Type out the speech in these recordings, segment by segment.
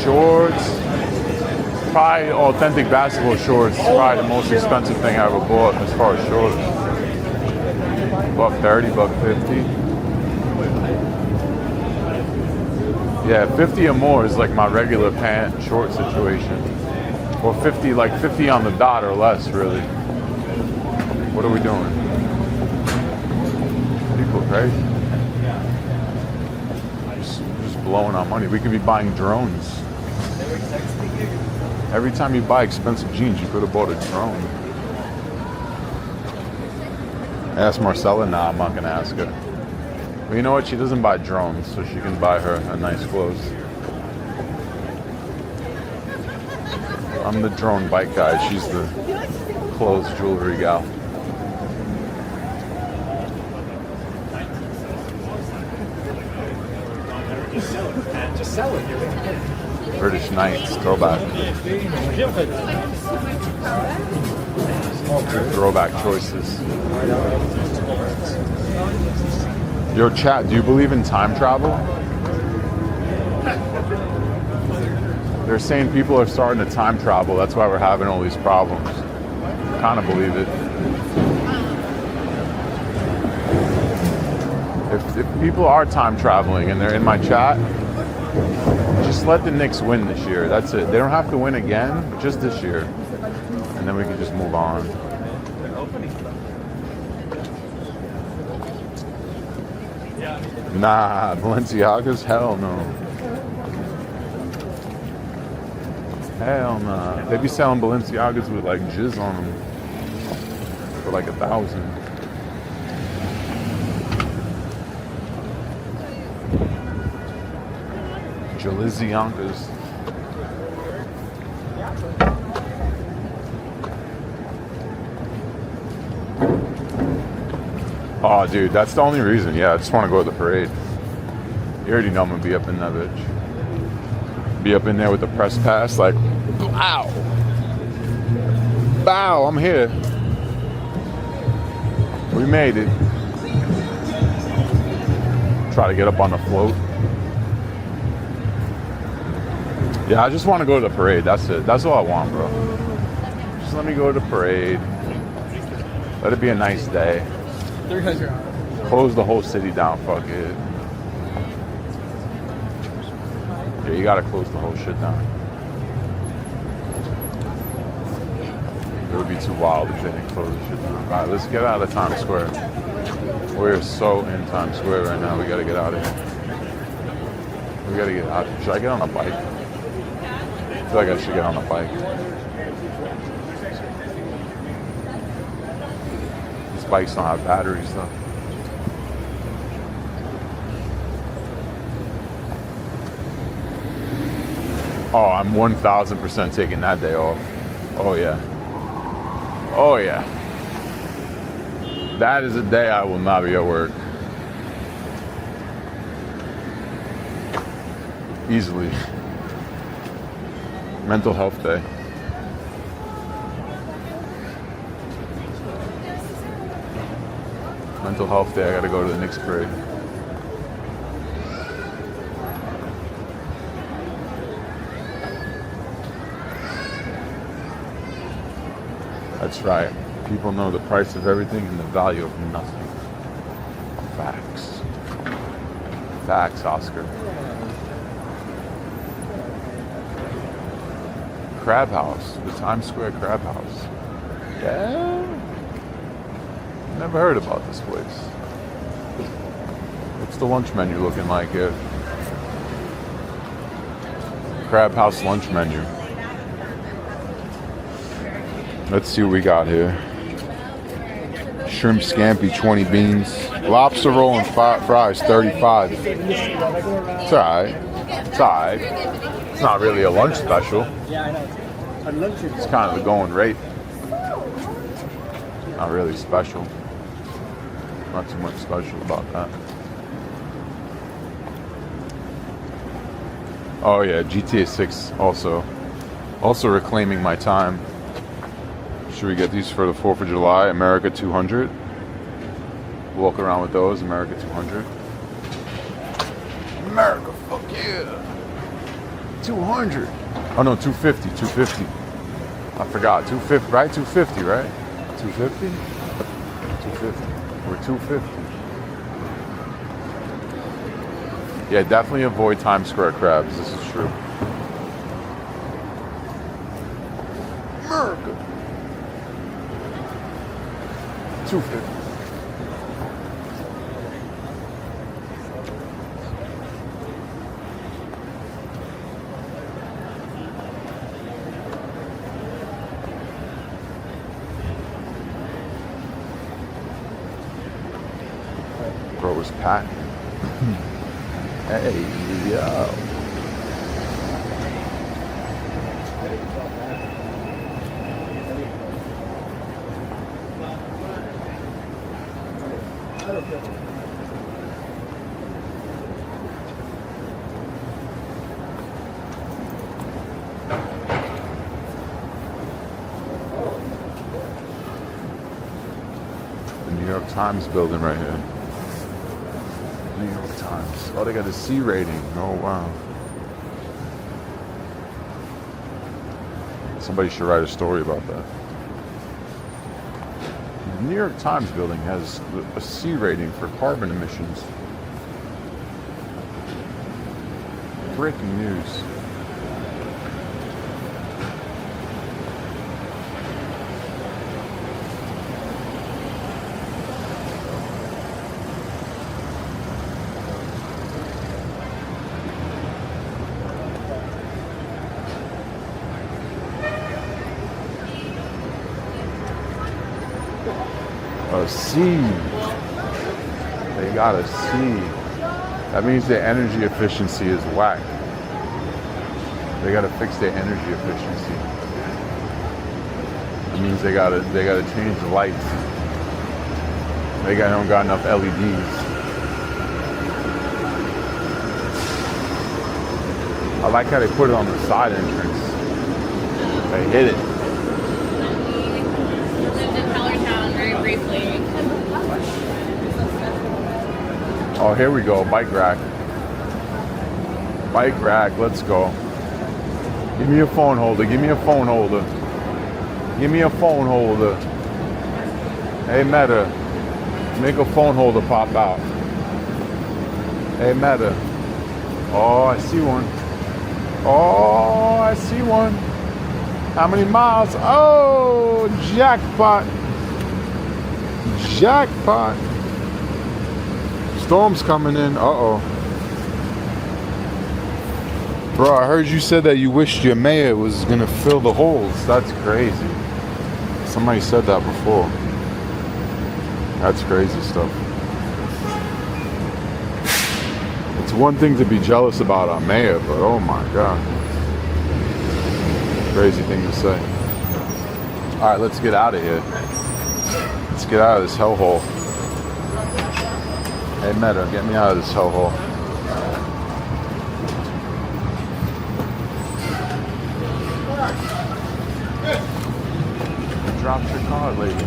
shorts. Probably authentic basketball shorts. Probably the most expensive thing I ever bought as far as shorts. $130, $150. Yeah, 50 or more is like my regular pant short situation. Or 50, like 50 on the dot or less, really. What are we doing? People are crazy. Just blowing our money. We could be buying drones. Every time you buy expensive jeans, you could have bought a drone. Ask Marcella? Nah, I'm not gonna ask her. But you know what? She doesn't buy drones, so she can buy her a nice clothes. I'm the drone bike guy. She's the clothes jewelry gal. Just sell it. British Knights throwback. Throwback choices. Yo, chat, do you believe in time travel? They're saying people are starting to time travel. That's why we're having all these problems. Kind of believe it. If people are time traveling and they're in my chat, just let the Knicks win this year. That's it. They don't have to win again, just this year. And then we can just move on. Nah, Balenciagas? Hell no. Hell nah. They be selling Balenciagas with like jizz on them for like $1,000. Jaliziankas. Oh, dude, that's the only reason. Yeah, I just want to go to the parade. You already know I'm gonna be up in that bitch. Be up in there with the press pass, like, bow, bow. I'm here. We made it. Try to get up on the float. Yeah, I just want to go to the parade. That's it. That's all I want, bro. Just let me go to the parade. Let it be a nice day. 300. Close the whole city down. Fuck it. Yeah, you gotta close the whole shit down. It would be too wild if they didn't close the shit down. All right, let's get out of Times Square. We're so in Times Square right now. We gotta get out of here. We gotta get out. Should I get on a bike? I feel like I should get on a bike. These bikes don't have batteries though. Oh, I'm 1,000% taking that day off. Oh yeah. Oh yeah. That is a day I will not be at work. Easily. Mental health day. Mental health day, I gotta go to the Knicks parade. That's right. People know the price of everything and the value of nothing. Facts. Facts, Oscar. Crab House, the Times Square Crab House. Yeah? Never heard about this place. What's the lunch menu looking like here? Crab House lunch menu. Let's see what we got here. Shrimp scampi, 20 beans. Lobster roll and fries, 35. It's alright. It's alright. It's not really a lunch special. Yeah, I know. It's kind of the going rate. Not really special. Not too much special about that. Oh yeah, GTA 6 also reclaiming my time. Should we get these for the 4th of July? America 200. Walk around with those. America 200. America, fuck yeah. 200. Oh no, 250, 250. I forgot, 250, right? 250, right? 250? 250. We're 250. Yeah, definitely avoid Times Square crabs. This is true. America. 250. Bro was Pat. Hey, yo. The New York Times building right here. New York Times. Oh, they got a C rating. Oh, wow. Somebody should write a story about that. The New York Times building has a C rating for carbon emissions. Breaking news. A C. They got a C. That means their energy efficiency is whack. They gotta fix their energy efficiency. That means they gotta change the lights. They don't got enough LEDs. I like how they put it on the side entrance. They hit it. Briefly. Oh, here we go, bike rack. Bike rack, let's go. Give me a phone holder, give me a phone holder. Give me a phone holder. Hey Meta, make a phone holder pop out. Hey Meta. Oh, I see one. Oh, I see one. How many miles? Oh, jackpot. Jackpot. Storm's coming in. Uh-oh. Bro, I heard you said that you wished your mayor was gonna fill the holes. That's crazy. Somebody said that before. That's crazy stuff. It's one thing to be jealous about our mayor, but oh my God. Crazy thing to say. All right, let's get out of here. Let's get out of this hellhole. Hey Meta, get me out of this hellhole. You dropped your card, lady.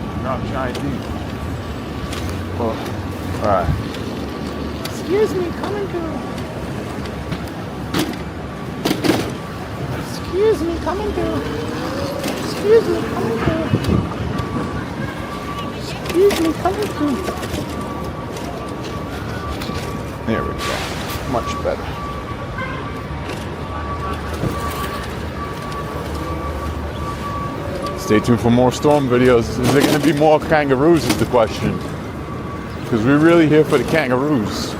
You dropped your ID. Well, alright. Excuse me, coming through. Excuse me, coming through. Excuse me, coming through. Excuse me, coming through. There we go. Much better. Stay tuned for more storm videos. Is there going to be more kangaroos is the question. Because we're really here for the kangaroos.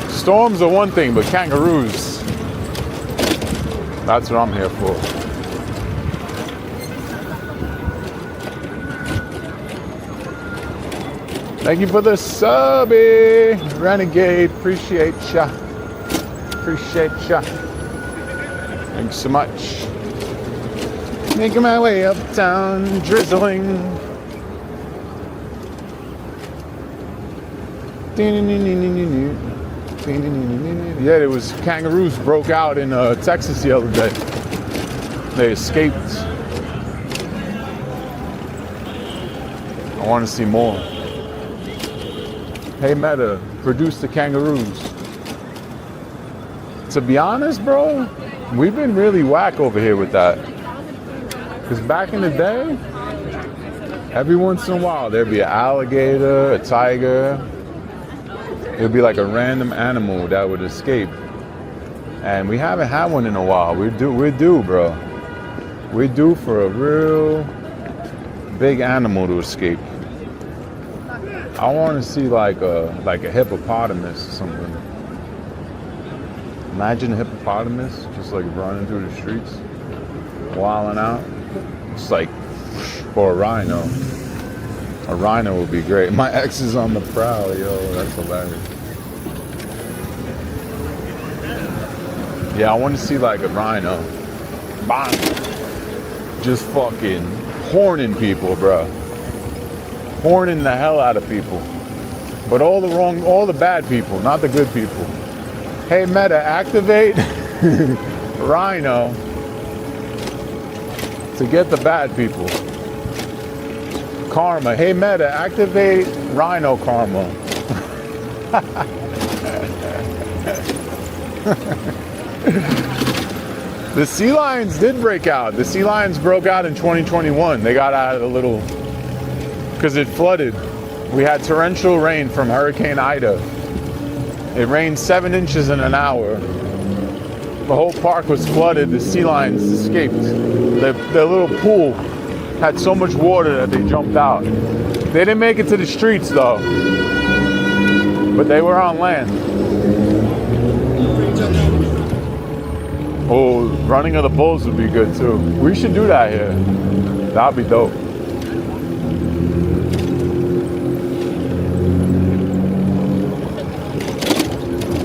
Storms are one thing, but kangaroos, that's what I'm here for. Thank you for the subby, Renegade. Appreciate ya. Appreciate ya. Thanks so much. Making my way uptown, drizzling. Yeah, there was kangaroos broke out in Texas the other day. They escaped. I want to see more. Hey Meta, produce the kangaroos. to be honest, bro, we've been really whack over here with that. Because back in the day, every once in a while, there'd be an alligator, a tiger. It'd be like a random animal that would escape. And we haven't had one in a while. We're due, bro. We're due for a real big animal to escape. I want to see like a hippopotamus or something. Imagine a hippopotamus just like running through the streets, wilding out. It's like, or a rhino. A rhino would be great. My ex is on the prowl, yo. That's hilarious. Yeah, I want to see like a rhino. Bang. Just fucking horning people, bro. Horning the hell out of people. But all the bad people, not the good people. Hey, Meta, activate Rhino to get the bad people. Karma. Hey, Meta, activate Rhino Karma. The sea lions did break out. The sea lions broke out in 2021. They got out of the little, because it flooded. We had torrential rain from Hurricane Ida. It rained 7 inches in an hour. The whole park was flooded. The sea lions escaped. Their little pool had so much water that they jumped out. They didn't make it to the streets though, but they were on land. Oh, running of the bulls would be good too. We should do that here. That'd be dope.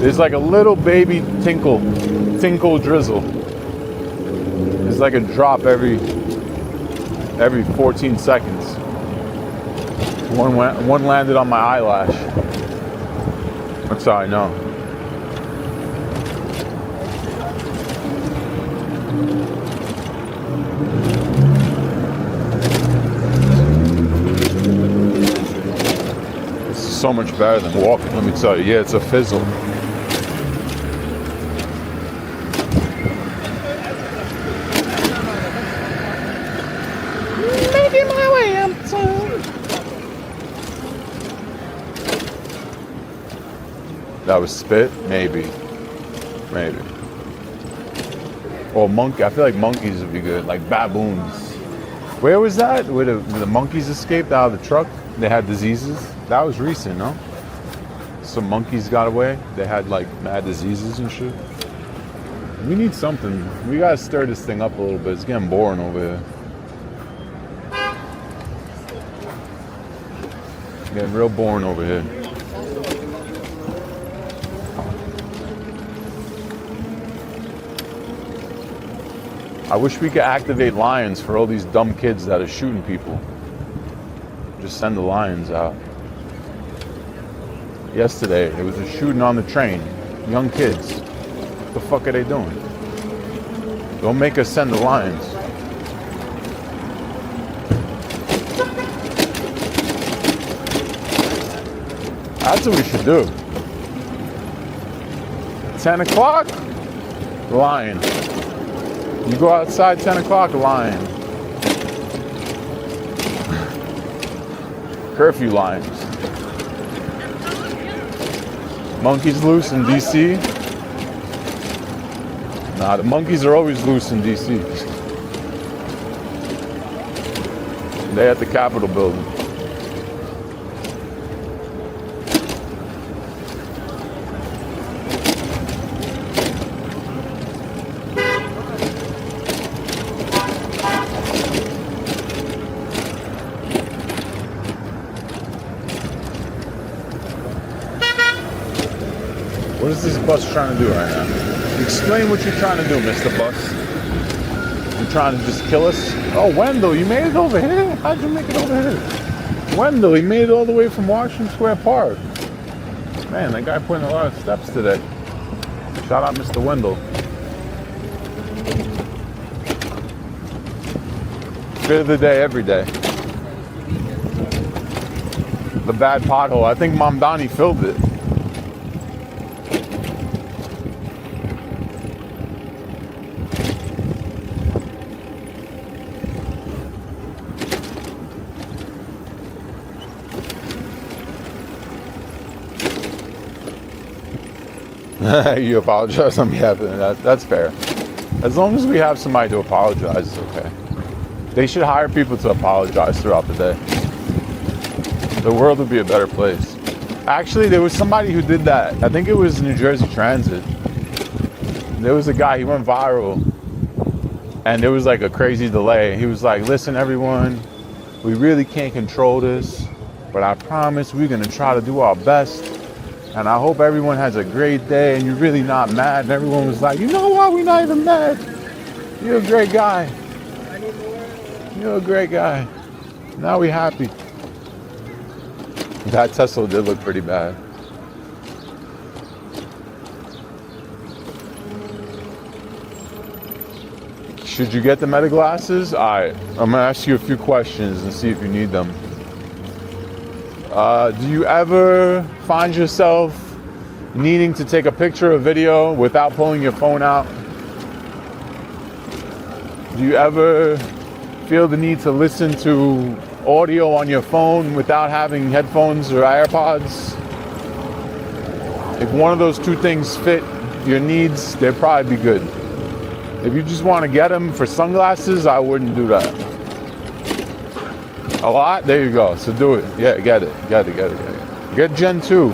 There's like a little baby tinkle drizzle. It's like a drop every 14 seconds. One landed on my eyelash. That's how I know. It's so much better than walking, let me tell you. Yeah, it's a fizzle. That was spit? Maybe. Or monkey. I feel like monkeys would be good. Like baboons. Where was that? Where the monkeys escaped out of the truck? They had diseases? That was recent, no? Some monkeys got away. They had like mad diseases and shit. We need something. We gotta stir this thing up a little bit. It's getting boring over here. It's getting real boring over here. I wish we could activate lions for all these dumb kids that are shooting people. Just send the lions out. Yesterday, there was a shooting on the train. Young kids. What the fuck are they doing? Don't make us send the lions. That's what we should do. 10 o'clock, lion. You go outside 10 o'clock, lion. Curfew lions. Monkeys loose in DC? Nah, the monkeys are always loose in DC. They at the Capitol building. What is this bus trying to do right now? Explain what you're trying to do, Mr. Bus. You're trying to just kill us? Oh, Wendell, you made it over here? How'd you make it over here? Wendell, he made it all the way from Washington Square Park. Man, that guy put in a lot of steps today. Shout out Mr. Wendell. Fit of the day, every day. The bad pothole. I think Mom Donnie filled it. You apologize on behalf of that. That's fair. As long as we have somebody to apologize, it's okay. They should hire people to apologize throughout the day. The world would be a better place. Actually, there was somebody who did that. I think it was New Jersey Transit. There was a guy, he went viral. And there was like a crazy delay. He was like, listen, everyone, we really can't control this, but I promise we're gonna try to do our best. And I hope everyone has a great day and you're really not mad. And everyone was like, you know what, we're not even mad. You're a great guy. You're a great guy. Now we're happy. That Tesla did look pretty bad. Should you get the Meta glasses? All right, I'm gonna ask you a few questions and see if you need them. Do you ever find yourself needing to take a picture or video without pulling your phone out? Do you ever feel the need to listen to audio on your phone without having headphones or AirPods? If one of those two things fit your needs, they'd probably be good. If you just want to get them for sunglasses, I wouldn't do that. A lot? There you go. So do it. Yeah, get it. Get Gen 2.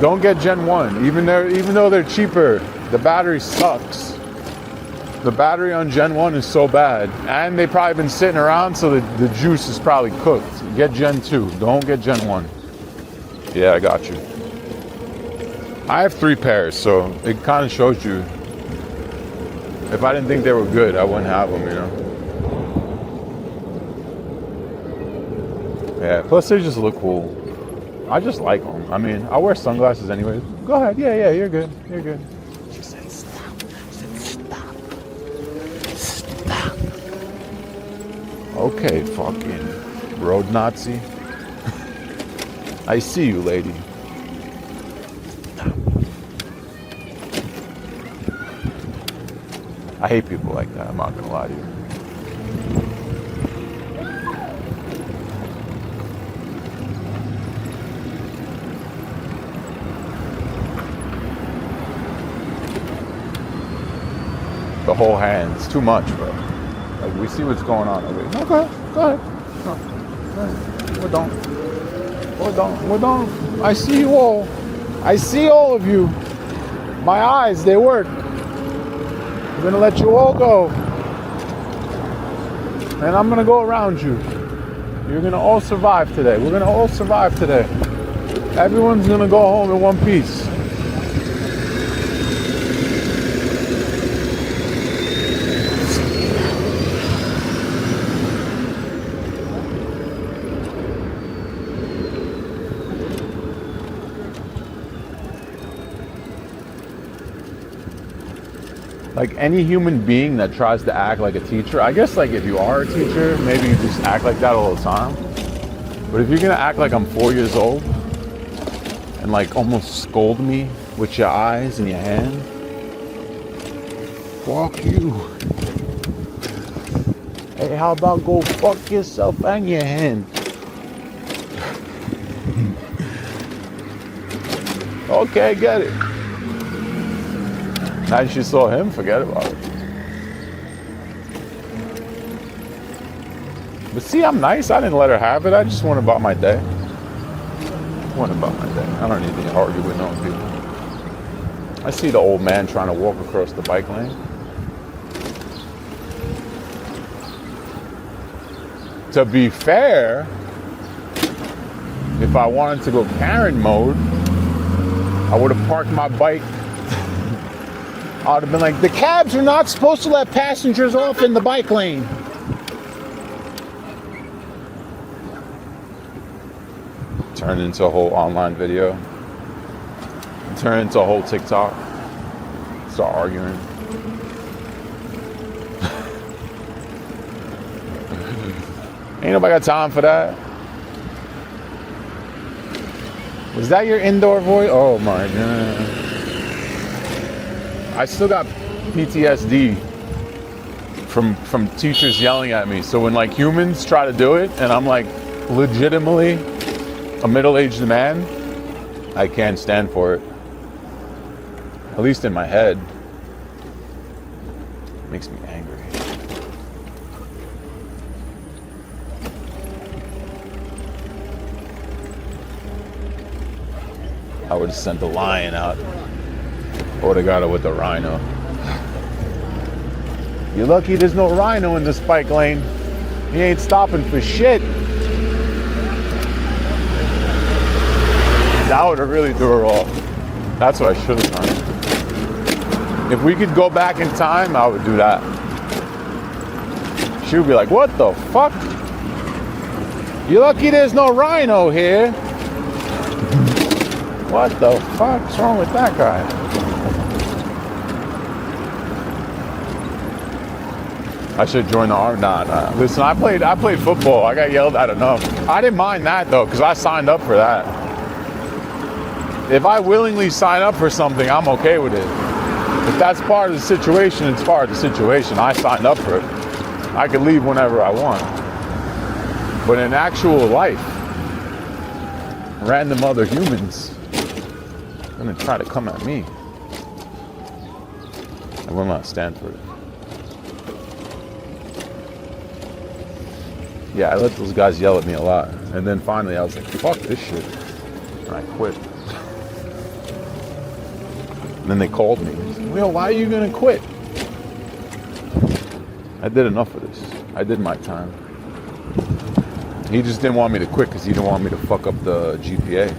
Don't get Gen 1. Even though they're cheaper, the battery sucks. The battery on Gen 1 is so bad. And they've probably been sitting around, so the juice is probably cooked. Get Gen 2. Don't get Gen 1. Yeah, I got you. I have 3 pairs, so it kind of shows you. If I didn't think they were good, I wouldn't have them, you know? Yeah, plus they just look cool. I just like them. I mean, I wear sunglasses anyway. Go ahead. Yeah, you're good. You're good. She said stop. She said stop. Stop. Okay, fucking road Nazi. I see you, lady. I hate people like that, I'm not gonna lie to you. The whole hand, it's too much, bro. Like, we see what's going on over here. No, go ahead. No, go ahead. We're done. I see you all. I see all of you. My eyes, they work. I'm gonna let you all go. And I'm gonna go around you. You're gonna all survive today. We're gonna all survive today. Everyone's gonna go home in one piece. Like any human being that tries to act like a teacher, I guess like if you are a teacher, maybe you just act like that all the time. But if you're gonna act like I'm 4 years old and like almost scold me with your eyes and your hand, fuck you. Hey, how about go fuck yourself and your hand? Okay, get it. Now she saw him, forget about it. But see, I'm nice. I didn't let her have it. I just went about my day. I don't need to argue with no people. I see the old man trying to walk across the bike lane. To be fair, if I wanted to go Karen mode, I would have parked my bike. I would have been like, the cabs are not supposed to let passengers off in the bike lane. Turned into a whole online video. Turned into a whole TikTok. Start arguing. Ain't nobody got time for that. Was that your indoor voice? Oh my God. I still got PTSD from teachers yelling at me. So when like humans try to do it and I'm like legitimately a middle-aged man, I can't stand for it. At least in my head. Makes me angry. I would have sent the lion out. I would have got it with the rhino. You're lucky there's no rhino in this bike lane. He ain't stopping for shit. That would have really threw her off. That's what I should have done. If we could go back in time, I would do that. She would be like, what the fuck? You're lucky there's no rhino here. What the fuck's wrong with that guy? I should join the army. Nah. Listen, I played football. I got yelled at enough. I didn't mind that though, because I signed up for that. If I willingly sign up for something, I'm okay with it. If that's part of the situation, it's part of the situation. I signed up for it. I can leave whenever I want. But in actual life, random other humans are gonna try to come at me. I will not stand for it. Yeah, I let those guys yell at me a lot. And then finally I was like, fuck this shit. And I quit. And then they called me. Yo, why are you gonna quit? I did enough of this. I did my time. He just didn't want me to quit because he didn't want me to fuck up the GPA.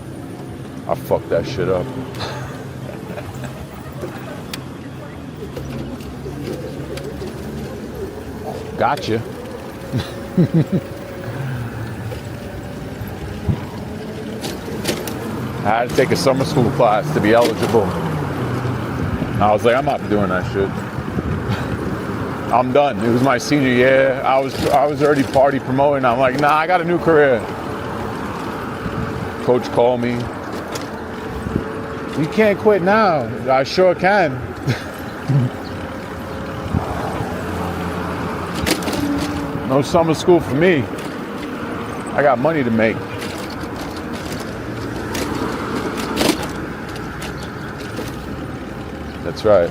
I fucked that shit up. Gotcha. I had to take a summer school class to be eligible. I was like, I'm not doing that shit. I'm done. It was my senior year. I was already party promoting. I'm like, nah, I got a new career. Coach called me. You can't quit now. I sure can. No summer school for me. I got money to make. That's right.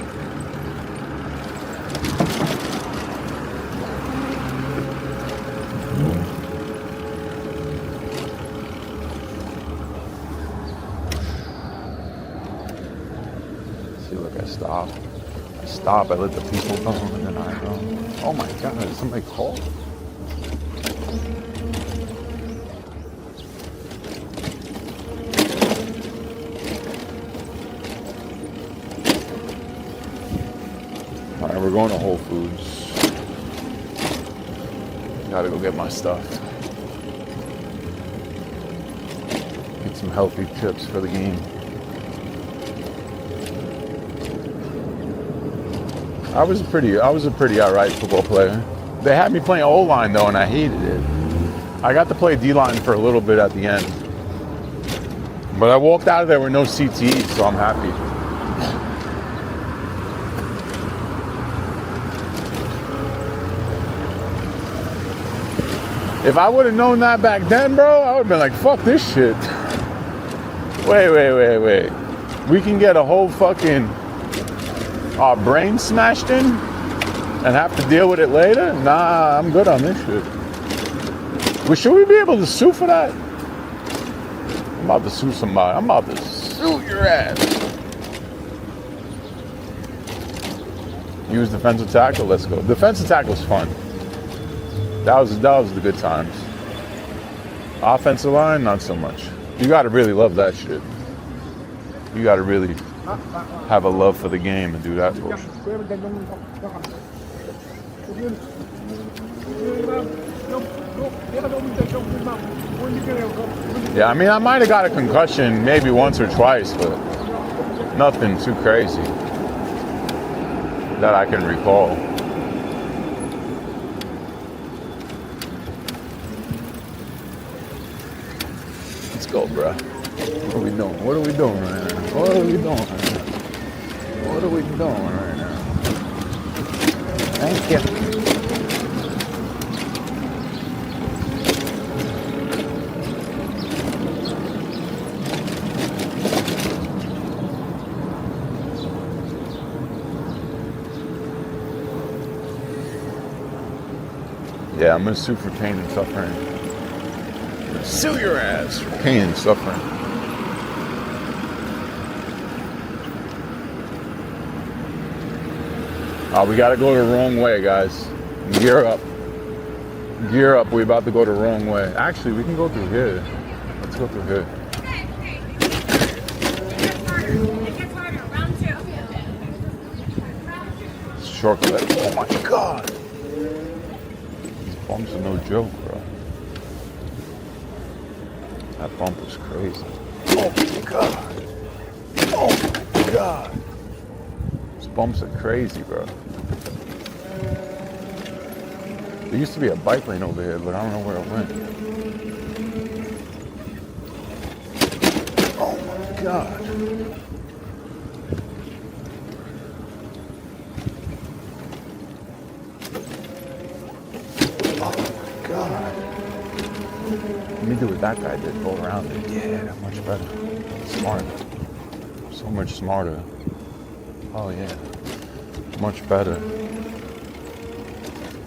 See, look, I stop, I let the people go, and then I go. Oh my God, did somebody call? All right, we're going to Whole Foods. Gotta go get my stuff. Get some healthy chips for the game. I was a pretty alright football player. They had me playing O-line though, and I hated it. I got to play D-line for a little bit at the end. But I walked out of there with no CTE, so I'm happy. If I would have known that back then, bro, I would have been like, fuck this shit. Wait. We can get a whole fucking brain smashed in and have to deal with it later? Nah, I'm good on this shit. Well, should we be able to sue for that? I'm about to sue somebody. I'm about to sue your ass. Use defensive tackle? Let's go. Defensive tackle's fun. That was the good times. Offensive line, not so much. You gotta really love that shit. You gotta really have a love for the game and do that portion. Yeah, I mean, I might have got a concussion maybe once or twice, but nothing too crazy that I can recall. Let's go, bro. What are we doing? What are we doing right now? What are we doing right now? What are we doing right now? Thank you. Yeah, I'm gonna sue for pain and suffering. Sue your ass for pain and suffering. We gotta go the wrong way, guys. Gear up. Gear up, we're about to go the wrong way. Actually, we can go through here. Let's go through here. Shortcut. Oh my god. These bumps are no joke, bro. That bump was crazy. Oh my god. Oh my god. These bumps are crazy, bro. There used to be a bike lane over here, but I don't know where it went. Oh my god. Let me do what that guy did, go around it. Yeah, that much better. Smart. So much smarter. Oh yeah. Much better.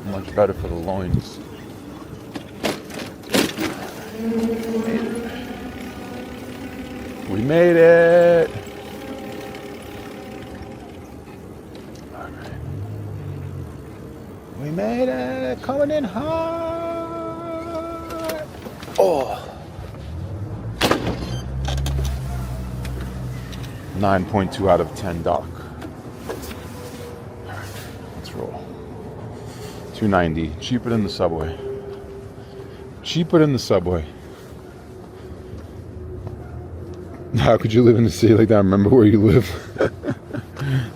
Much better for the loins. We made it. Alright. We made it. Coming in hot. Oh. 9.2 out of 10, Doc. Alright, let's roll. $2.90. Cheaper than the subway. Cheaper than the subway. How could you live in the city like that? Remember where you live?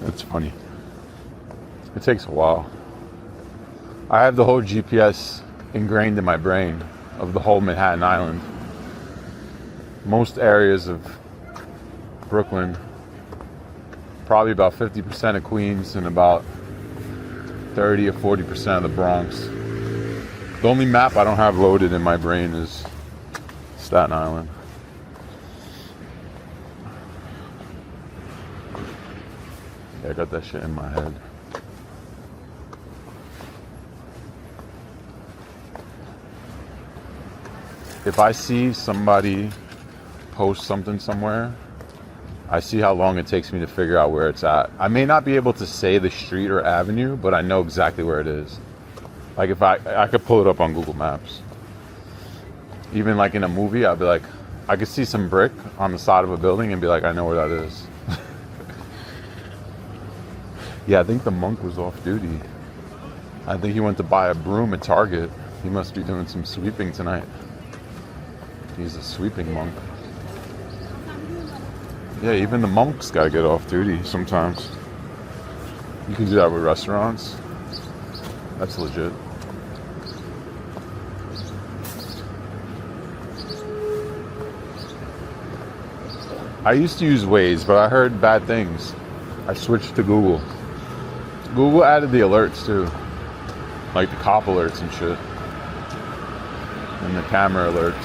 That's funny. It takes a while. I have the whole GPS ingrained in my brain of the whole Manhattan Island. Most areas of Brooklyn, probably about 50% of Queens and about 30 or 40% of the Bronx. The only map I don't have loaded in my brain is Staten Island. Yeah, I got that shit in my head. If I see somebody post something somewhere, I see how long it takes me to figure out where it's at. I may not be able to say the street or avenue, but I know exactly where it is. Like if I could pull it up on Google Maps. Even like in a movie, I'd be like, I could see some brick on the side of a building and be like, I know where that is. Yeah, I think the monk was off duty. I think he went to buy a broom at Target. He must be doing some sweeping tonight. He's a sweeping monk. Yeah, even the monks gotta get off duty sometimes. You can do that with restaurants. That's legit. I used to use Waze, but I heard bad things. I switched to Google. Google added the alerts too. Like the cop alerts and shit. And the camera alerts.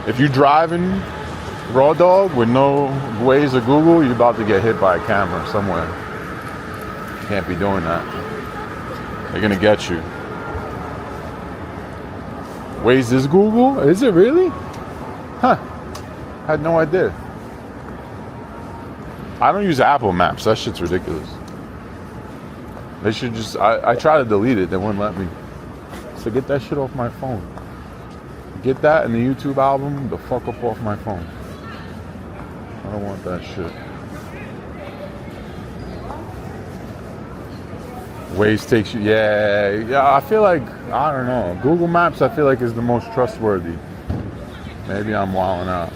If you're driving raw dog with no Waze or Google, you're about to get hit by a camera somewhere. You can't be doing that. They're gonna get you. Waze is Google? Is it really? Huh. I had no idea. I don't use Apple Maps. That shit's ridiculous. They should just... I tried to delete it. They wouldn't let me. So get that shit off my phone. Get that and the YouTube album the fuck up off my phone. I don't want that shit. Waze takes you... Yeah, I feel like... I don't know. Google Maps, I feel like, is the most trustworthy. Maybe I'm wilding out.